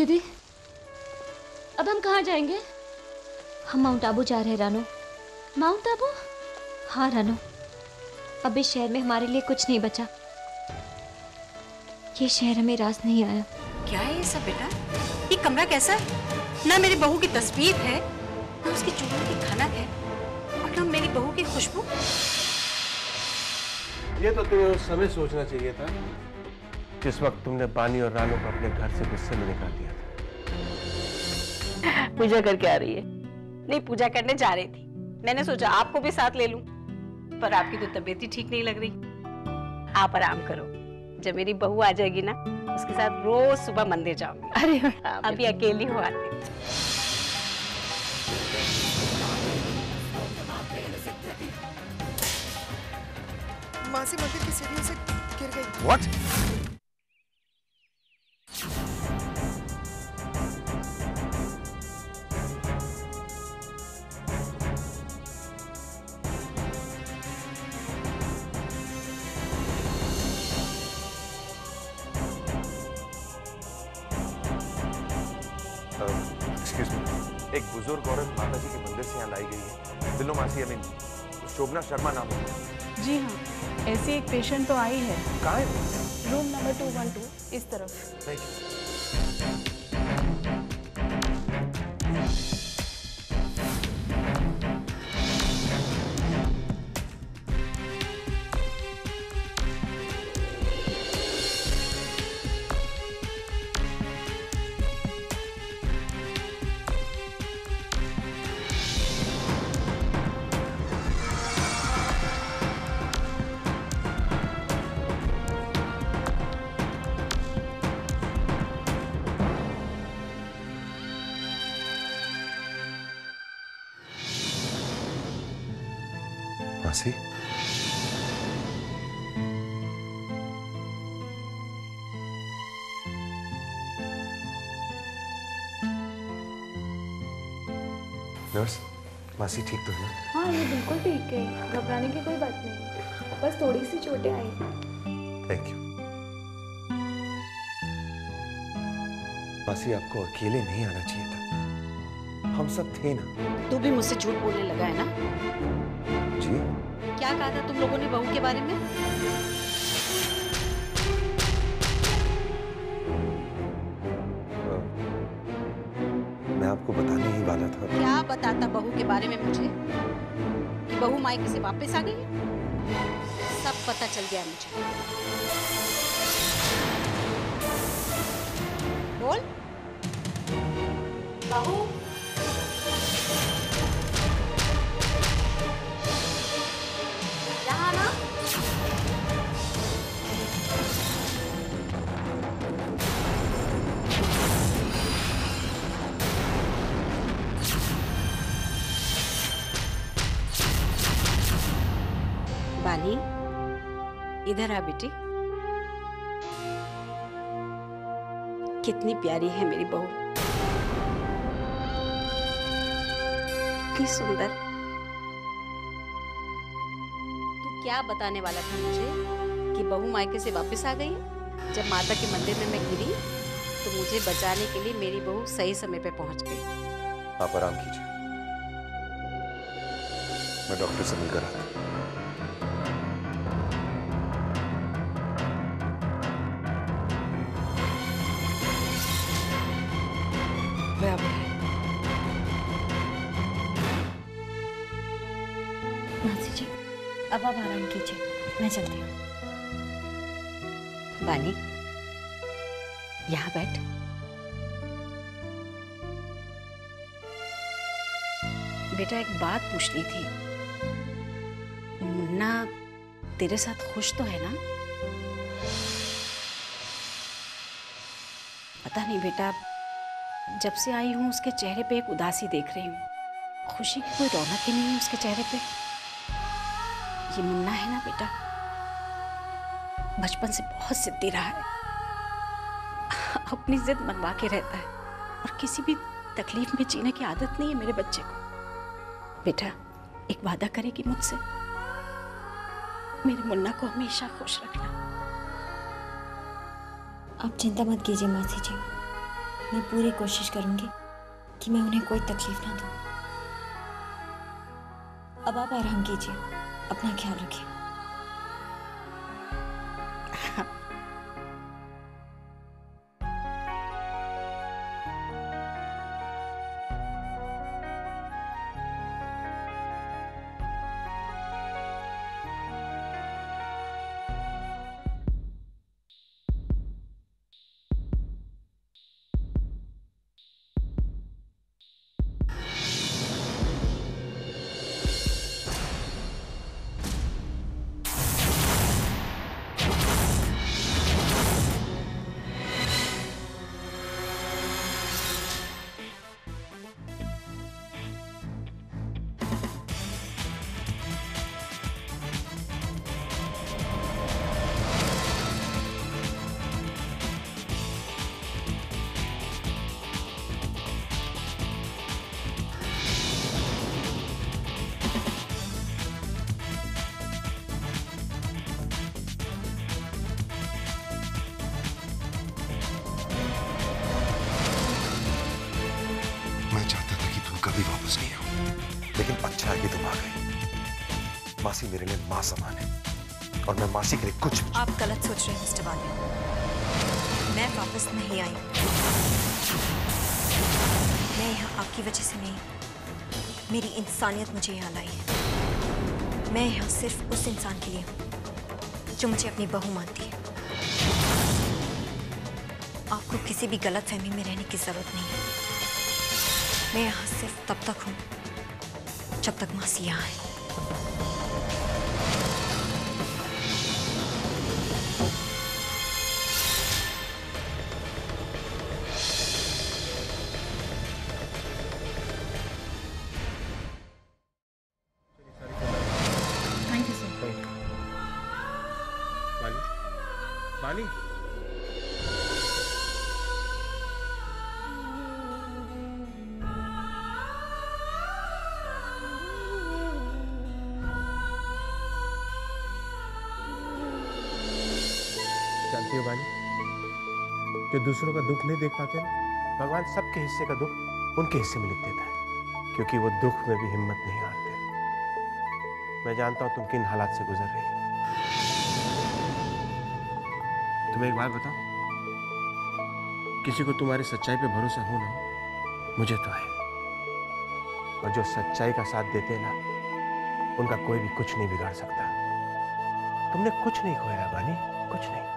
दीदी, अब हम कहाँ जाएंगे? हम माउंट आबू जा रहे हैं रानो। माउंट आबू? हाँ रानो, अब इस शहर में हमारे लिए कुछ नहीं बचा। ये शहर हमें रास नहीं आया। क्या है ये सब बेटा? ये कमरा कैसा है? ना मेरी बहू की तस्वीर है, ना उसकी चूड़ियों की खनक है, और ना मेरी बहू की खुशबू। ये तो तुम्हें उस समय सोचना चाहिए था जिस वक्त तुमने बानी और रानू को अपने घर से गुस्से में निकाल दिया था। पूजा करके आ रही है? नहीं, पूजा करने जा रही थी। मैंने सोचा आपको भी साथ ले लूं, पर आपकी तो तबीयत ही ठीक नहीं लग रही। आप आराम करो, जब मेरी बहू आ जाएगी ना, उसके साथ रोज सुबह मंदिर जाऊंगी। अरे अभी अकेली हो आती। मासी मंदिर की सीढ़ियों से गिर गई। What? एक्सक्यूज मी, एक बुजुर्ग औरत माता जी के मंदिर से यहाँ लाई गई है। दिल्लो मासी, आई मीन शोभना शर्मा नाम है। जी हाँ, ऐसी एक पेशेंट तो आई है। कहाँ है? रूम नंबर 212 इस तरफ। Thank you. मासी, नर्स, मासी ठीक तो है? हाँ, ये बिल्कुल ठीक है, घबराने की कोई बात नहीं, बस थोड़ी सी चोटें आई। Thank you. मासी, आपको अकेले नहीं आना चाहिए था, हम सब थे ना। तू भी मुझसे झूठ बोलने लगा है ना? जी? क्या कहा था तुम लोगों ने बहू के बारे में? मैं आपको बताने ही वाला था। क्या बताता बहू के बारे में मुझे? कि बहू मायके से वापस आ गई? सब पता चल गया मुझे। बोल। बहू, यहाँ ना। बानी, इधर आ बेटी। कितनी प्यारी है मेरी बहू, कितनी सुंदर। तू क्या बताने वाला था मुझे कि बहू मायके से वापस आ गई? जब माता के मंदिर में मैं गिरी तो मुझे बचाने के लिए मेरी बहू सही समय पे पहुंच गई। आप आराम कीजिए, मैं डॉक्टर से मिलकर आता हूं। मैं अब मासी जी, अब आप आराम कीजिए, मैं चलती हूँ। बानी, यहाँ बैठ। बेटा, एक बात पूछनी थी। मुन्ना तेरे साथ खुश तो है ना? पता नहीं बेटा, जब से आई हूं उसके चेहरे पे एक उदासी देख रही हूँ। खुशी की कोई रौनक ही नहीं है उसके चेहरे पे। ये मुन्ना है ना बेटा, बचपन से बहुत जिद्दी रहा है, अपनी जिद मनवा के रहता है, और किसी भी तकलीफ में जीने की आदत नहीं है मेरे बच्चे को। बेटा, एक वादा करेगी मुझसे? मेरे मुन्ना को हमेशा खुश रखना। आप चिंता मत कीजिए मासी जी, मैं पूरी कोशिश करूंगी कि मैं उन्हें कोई तकलीफ ना दूं। अब आप आराम कीजिए, अपना ख्याल रखिए। कभी वापस नहीं आऊं, लेकिन अच्छा है कि तुम आ गई। मासी मेरे लिए मां समान है और मैं मासी के लिए कुछ भी। आप गलत सोच रहे हैं मिस्टर बाली। मैं वापस नहीं आई। मैं यहाँ आपकी वजह से नहीं, मेरी इंसानियत मुझे यहाँ लाई है। मैं यहाँ सिर्फ उस इंसान के लिए हूँ जो मुझे अपनी बहू मानती है। आपको किसी भी गलतफहमी में रहने की जरूरत नहीं है। मैं यहाँ सिर्फ तब तक हूँ जब तक मासी यहाँ है। Thank you sir. Bali, Bali, जानती हो बाली, जो दूसरों का दुख नहीं देख पाते ना, भगवान सबके हिस्से का दुख उनके हिस्से में लिख देता है, क्योंकि वो दुख में भी हिम्मत नहीं हारते। मैं जानता हूं तुम किन हालात से गुजर रही हो। तुम्हें एक बात बताऊं, किसी को तुम्हारी सच्चाई पे भरोसा हो ना, मुझे तो है। और जो सच्चाई का साथ देते हैं ना, उनका कोई भी कुछ नहीं बिगाड़ सकता। तुमने कुछ नहीं खोया बानी, कुछ नहीं।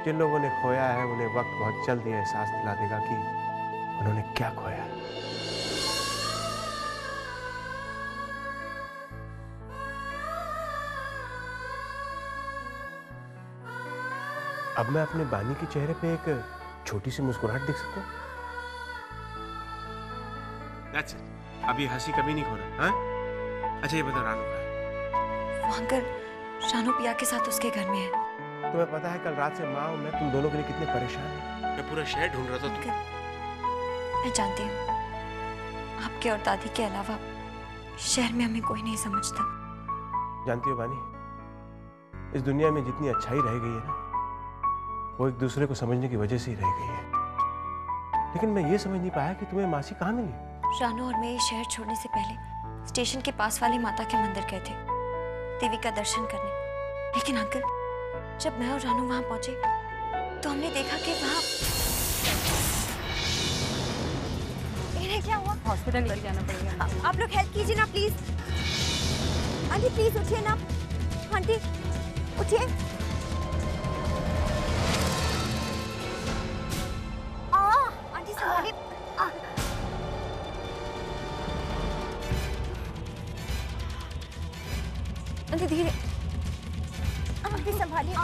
जिन लोगों ने खोया है उन्हें वक्त बहुत जल्द ये एहसास दिला देगा कि उन्होंने क्या खोया है। अब मैं अपने बानी के चेहरे पे एक छोटी सी मुस्कुराहट देख सकता हूँ। That's it. अभी हंसी कभी नहीं खोना, हाँ? अच्छा ये बता, रानू कहाँ है? वो अंकल शानू पिया के साथ उसके घर में है। तुम्हें पता है कल रात से माँ और मैं तुम दोनों के लिए कितने परेशान हैं। मैं पूरा शहर ढूंढ रहा था मैं जानती हूँ, आपके और दादी के अलावा शहर में हमें कोई नहीं समझता। जानती हो बानी, इस दुनिया में जितनी अच्छाई रह गई है ना, वो एक दूसरे को समझने की वजह से ही रह गई है। लेकिन मैं ये समझ नहीं पाया कि तुम्हें मासी कहाँ मिली। रानू और मैं ये शहर छोड़ने से पहले स्टेशन के पास वाली माता के मंदिर गए थे देवी का दर्शन करने। लेकिन अंकल, जब मैं और रानू वहां पहुंचे तो हमने देखा कि वहां इन्हें क्या हुआ। हॉस्पिटल लेके जाना पड़ेगा। आप लोग हेल्प कीजिए ना प्लीज। आंटी प्लीज उठिए ना, आंटी उठिए। आंटी संभालिए। आंटी धीरे, आंटी संभालिए।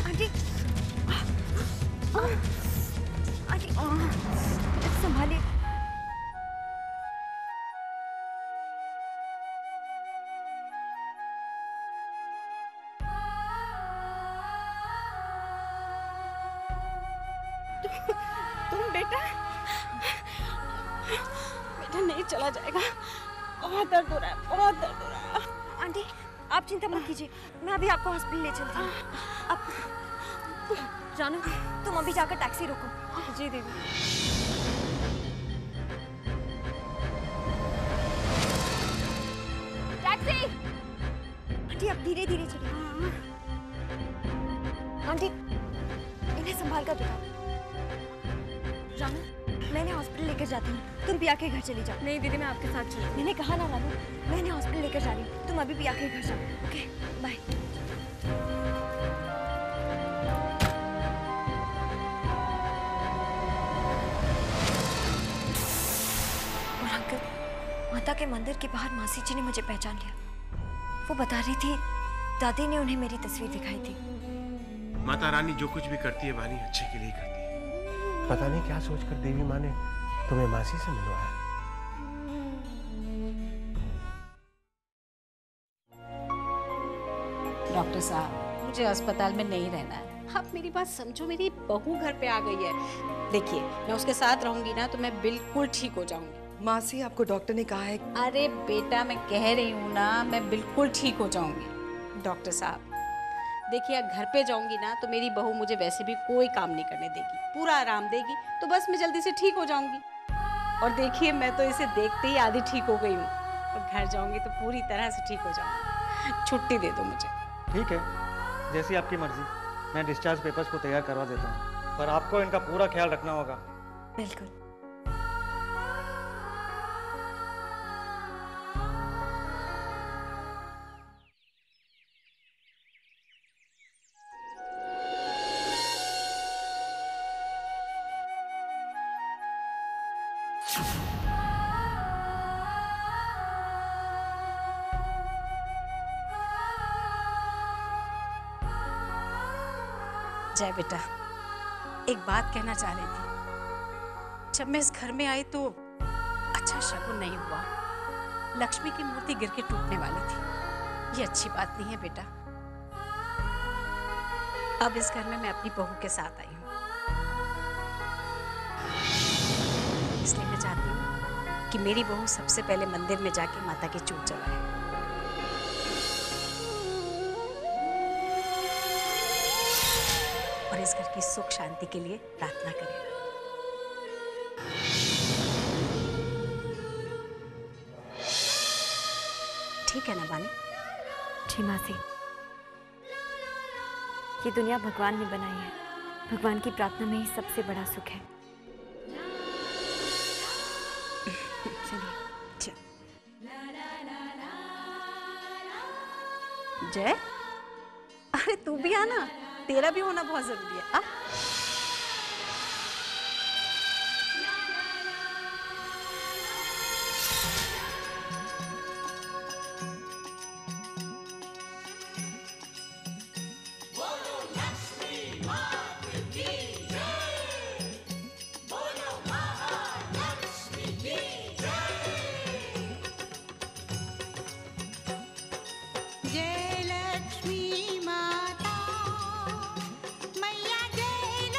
आंटी आंटी संभालिए। तुम बेटा नहीं चला जाएगा। बहुत दर्द हो रहा है, बहुत दर्द हो रहा है। आंटी आप चिंता मत कीजिए, मैं अभी आपको हॉस्पिटल ले चलती हूँ। अब जानू, तुम अभी जाकर टैक्सी रोको। जी दीदी। टैक्सी! आंटी आप धीरे धीरे चलिए। आंटी इन्हें संभाल कर बिठाओ। रानू, मैंने हॉस्पिटल लेकर जाती हूँ, तुम पिया के घर चली जाओ। नहीं दीदी, मैं आपके साथ चलूँ। मैंने कहा ना रानू, मैंने हॉस्पिटल लेकर जा रही हूँ, तुम अभी पिया के घर जाओ। Okay bye. और अंकल, माता के मंदिर के बाहर मासी जी ने मुझे पहचान लिया। वो बता रही थी दादी ने उन्हें मेरी तस्वीर दिखाई थी। माता रानी जो कुछ भी करती है वानी अच्छे के लिए करती है। पता नहीं क्या सोचकर देवी माँ ने तुम्हें मासी से मिलवाया। डॉक्टर साहब, मुझे अस्पताल में नहीं रहना है। आप मेरी बात समझो, मेरी बहू घर पे आ गई है। देखिए, मैं उसके साथ रहूंगी ना तो मैं बिल्कुल ठीक हो जाऊंगी। मासी, आपको डॉक्टर ने कहा है। अरे बेटा, मैं कह रही हूँ ना, मैं बिल्कुल ठीक हो जाऊंगी। डॉक्टर साहब देखिए, घर पे जाऊंगी ना तो मेरी बहू मुझे वैसे भी कोई काम नहीं करने देगी, पूरा आराम देगी, तो बस मैं जल्दी से ठीक हो जाऊंगी। और देखिए, मैं तो इसे देखते ही आधी ठीक हो गई हूँ, और घर जाऊंगी तो पूरी तरह से ठीक हो जाऊंगी। छुट्टी दे दो मुझे। ठीक है, जैसी आपकी मर्जी। मैं डिस्चार्ज पेपर्स को तैयार करवा देता हूँ, पर आपको इनका पूरा ख्याल रखना होगा। बिल्कुल। जय बेटा, एक बात कहना चाह रही थी। जब मैं इस घर में आई तो अच्छा शगुन नहीं हुआ। लक्ष्मी की मूर्ति गिर के टूटने वाली थी। ये अच्छी बात नहीं है बेटा। अब इस घर में मैं अपनी बहू के साथ आई हूँ, इसलिए मैं चाहती हूँ कि मेरी बहू सबसे पहले मंदिर में जाके माता की चोट चढ़ाए। और इस घर की सुख शांति के लिए प्रार्थना करें। ठीक है ना बानी? जी मासी, ये दुनिया भगवान ने बनाई है, भगवान की प्रार्थना में ही सबसे बड़ा सुख है। चलिए। जय, अरे तू भी आना, तेरा भी होना बहुत जरूरी है। जय लक्ष्मी माता, मैया जय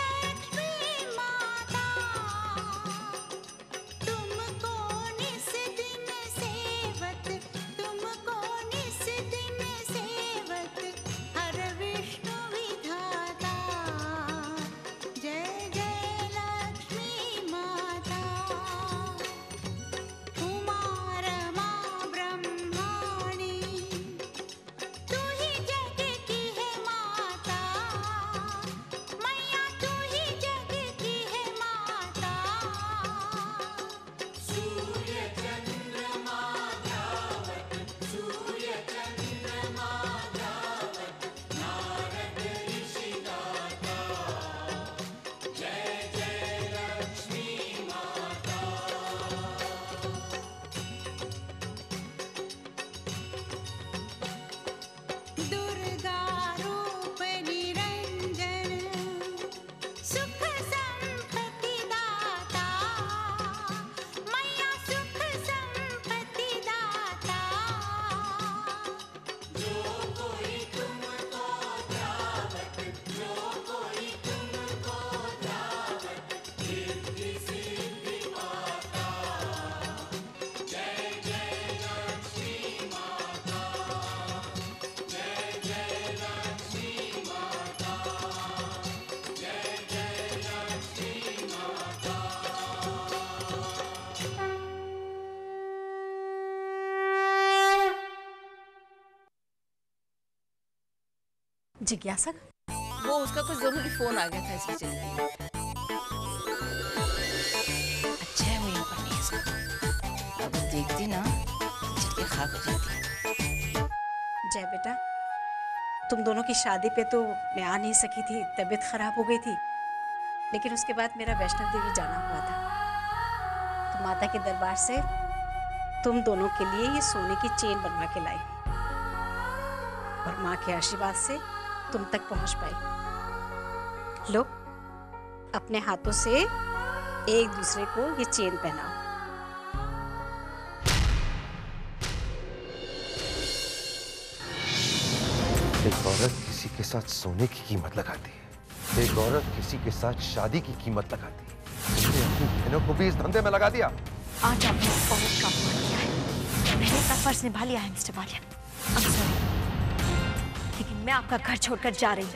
जिज्ञासा? वो उसका कुछ जरूरी फोन आ गया था इसलिए चली गई। अच्छा है वो यहाँ पर नहीं है इसका। अब देखती ना चल के खाक हो जाती। जय बेटा, तुम दोनों की शादी पे तो मैं आ नहीं सकी थी, तबीयत खराब हो गई थी, लेकिन उसके बाद मेरा वैष्णव देवी जाना हुआ था। तो माता के दरबार से तुम दोनों के लिए ये सोने की चेन बनवा के लाई और माँ के आशीर्वाद से तुम तक पहुंच पाई। लो, अपने हाथों से एक दूसरे को ये चेन पहनाओ। एक औरत किसी के साथ सोने की कीमत लगाती है, एक औरत किसी के साथ शादी की कीमत लगाती है। तुमने अपनी बहनों को भी इस धंधे में लगा दिया। आज आपने उस औरत का अपमान किया है। मैंने अपना फर्ज निभा लिया है मिस्टर वालिया। I'm sorry, लेकिन मैं आपका घर छोड़कर जा रही हूँ।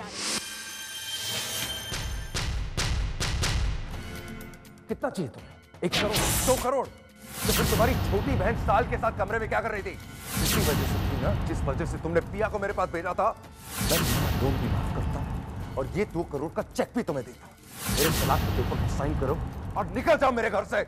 कितना चाहिए तुम्हें? 1 करोड़, 2 करोड़? तो फिर तुम्हारी छोटी बहन साल के साथ कमरे में क्या कर रही थी? इसी वजह से थी ना, जिस वजह से तुमने पिया को मेरे पास भेजा था। मैं तुम्हारा लोन भी माफ करता हूँ और ये 2 करोड़ का चेक भी तुम्हें देता हूँ। मेरे तलाक के पेपर पर साइन करो और निकल जाओ मेरे घर से।